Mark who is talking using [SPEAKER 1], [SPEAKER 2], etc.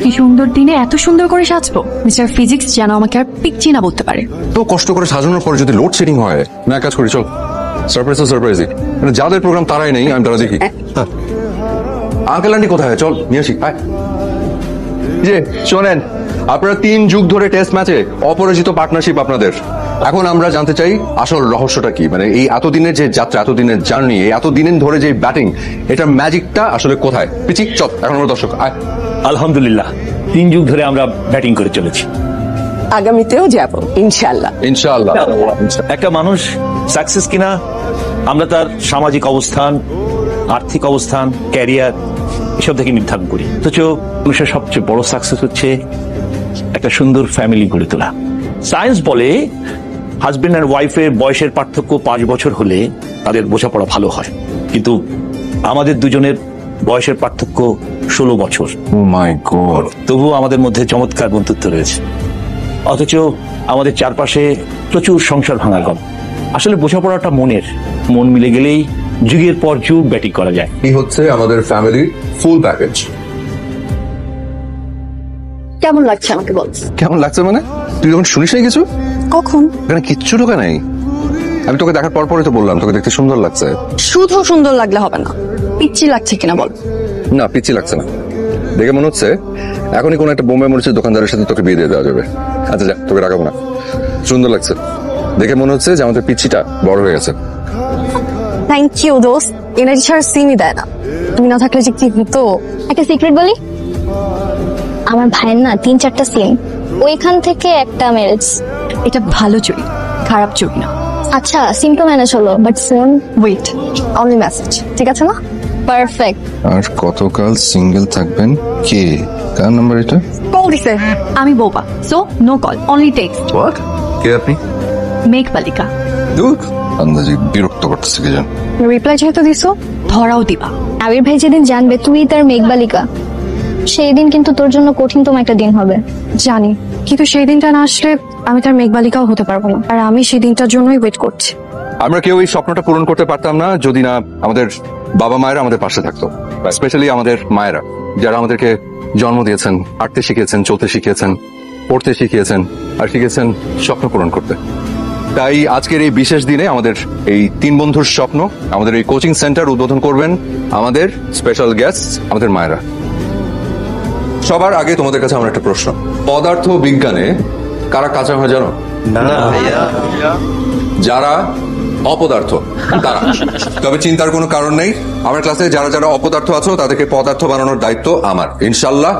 [SPEAKER 1] কি সুন্দর দিনে এত সুন্দর করে সাজবো, মিস্টার ফিজিক্স যেন আমাকে আর পিচ্ছি না বলতে পারে।
[SPEAKER 2] তো কষ্ট করে সাজানোর পরে যদি লোডশেডিং হয়, না কাজ করি, চল সারপ্রাইজই, মানে যাদের প্রোগ্রাম তারাই নেই, আমি তারা দেখি। আঙ্কেল আন্টি কোথায়, চল নিয়ে আসি। যে শোনেন, আপনারা 3 যুগ ধরে টেস্ট ম্যাচে অপরাজিত পার্টনারশিপ আপনাদের। এখন আমরা জানতে চাই আসল রহস্যটা কি, মানে এই এতদিনের যে যাত্রা, এতদিনের জার্নি, এই এতদিন ধরে যে ব্যাটিং, এটার ম্যাজিকটা আসলে কোথায়? পিচি চল, এখন আমরা দর্শক আয়।
[SPEAKER 3] আলহামদুলিল্লাহ 3 যুগ ধরে আমরা ব্যাটিং করে চলেছি,
[SPEAKER 4] আগামীতেও যাব ইনশাআল্লাহ।
[SPEAKER 2] ইনশাআল্লাহ।
[SPEAKER 3] একটা মানুষ সাকসেস কিনা আমরা তার সামাজিক অবস্থান, আর্থিক অবস্থান, ক্যারিয়ার এসব থেকে নির্ধারণ করি। অথচ মানুষের সবচেয়ে বড় সাকসেস হচ্ছে একটা সুন্দর ফ্যামিলি গড়ে তোলা। সায়েন্স বলে হাজবেন্ড অ্যান্ড ওয়াইফের বয়সের পার্থক্য 5 বছর হলে তাদের বোঝাপড়া ভালো হয়, কিন্তু আমাদের দুজনের বয়সের পার্থক্য 16 বছর।
[SPEAKER 2] ও মাই গড।
[SPEAKER 3] তবুও আমাদের মধ্যে চমৎকার বন্ধুত্ব রয়েছে, অথচ আমাদের চারপাশে প্রচুর সংসার ভাঙার গল্প। আসলে বোঝাপড়াটা মনের, মন মিলে গেলেই যুগের পর যুগ ব্যাটিং করা যায়।
[SPEAKER 2] এই হচ্ছে আমাদের ফ্যামিলি ফুল প্যাকেজ।
[SPEAKER 1] কেমন লাগছে আমাকে বল।
[SPEAKER 2] কেমন লাগছে মানে? তুই যখন শুনিস নাই কিছু?
[SPEAKER 1] কখন?
[SPEAKER 2] এখানে কিচ্ছু ঢোকা নাই। আমি তোকে দেখার পরে তো বললাম তোকে দেখতে সুন্দর লাগছে।
[SPEAKER 1] শুধু সুন্দর লাগলে হবে না, পিচ্ছি লাগছে কিনা বল।
[SPEAKER 2] না, পিচ্ছি লাগছে না। দেখে মনে হচ্ছে এখনই কোনো একটা বোম্বে মরিচের দোকানদারের সাথে তোকে বিয়ে দিয়ে দেওয়া যাবে। আচ্ছা যা, তোকে রাখাবো না। সুন্দর লাগছে দেখে মনে হচ্ছে যে আমাদের পিচ্ছিটা বড় হয়ে গেছে।
[SPEAKER 1] থ্যাংক ইউ দোস্ত, এনার্জি ছাড়া সিমই দেয় না। তুমি না থাকলে যে কি হতো।
[SPEAKER 5] একটা সিক্রেট বলি, আমার ভাইয়ের না 3-4টা সিম, ওইখান থেকে একটা ম্যারেজ।
[SPEAKER 1] এটা ভালো চুরি, খারাপ চুরি না।
[SPEAKER 5] আচ্ছা সিম তো ম্যানেজ হলো, but phone
[SPEAKER 1] wait, only message, ঠিক আছে না?
[SPEAKER 5] পারফেক্ট।
[SPEAKER 2] আর কতকাল সিঙ্গেল থাকবেন? কে, কার নাম্বার এটা?
[SPEAKER 1] কল দিছে। আমি বোবা, so no call, only text.
[SPEAKER 2] What? কে আপনি?
[SPEAKER 1] মেঘ বালিকা।
[SPEAKER 2] দূর, আন্দাজে বিরক্ত করতেছে কি জান।
[SPEAKER 1] রিপ্লাই যেহেতু দিছো, ধরাও দিবা।
[SPEAKER 5] আবির ভাই যেদিন জানবে তুই তার মেঘবালিকা, সেই দিন কিন্তু তোর জন্য কঠিনতম একটা দিন হবে।
[SPEAKER 1] জানি, কিন্তু সেই দিনটা না আসলে আমি তার মেঘবালিকাও হতে পারবো না। আর আমি সেই দিনটার জন্যই ওয়েট করছি।
[SPEAKER 2] আমরা কেউ এই স্বপ্নটা পূরণ করতে পারতাম না যদি না আমাদের বাবা মায়েরা আমাদের পাশে থাকতো। স্পেশালি আমাদের মায়েরা, যারা আমাদেরকে জন্ম দিয়েছেন, হাঁটতে শিখিয়েছেন, চলতে শিখিয়েছেন, পড়তে শিখিয়েছেন, আর শিখিয়েছেন স্বপ্ন পূরণ করতে। তাই আজকের এই বিশেষ দিনে আমাদের এই 3 বন্ধুর স্বপ্ন, আমাদের এই কোচিং সেন্টার উদ্বোধন করবেন আমাদের স্পেশাল গেস্ট, আমাদের মায়েরা। সবার আগে তোমাদের কাছে আমার একটা প্রশ্ন, পদার্থ বিজ্ঞানে কারা কাঁচা হয় জানো? যারা অপদার্থ তারা। তবে চিন্তার কোনো কারণ নেই, আমার ক্লাসে যারা যারা অপদার্থ আছো তাদেরকে পদার্থ বানানোর দায়িত্ব আমার, ইনশাল্লাহ।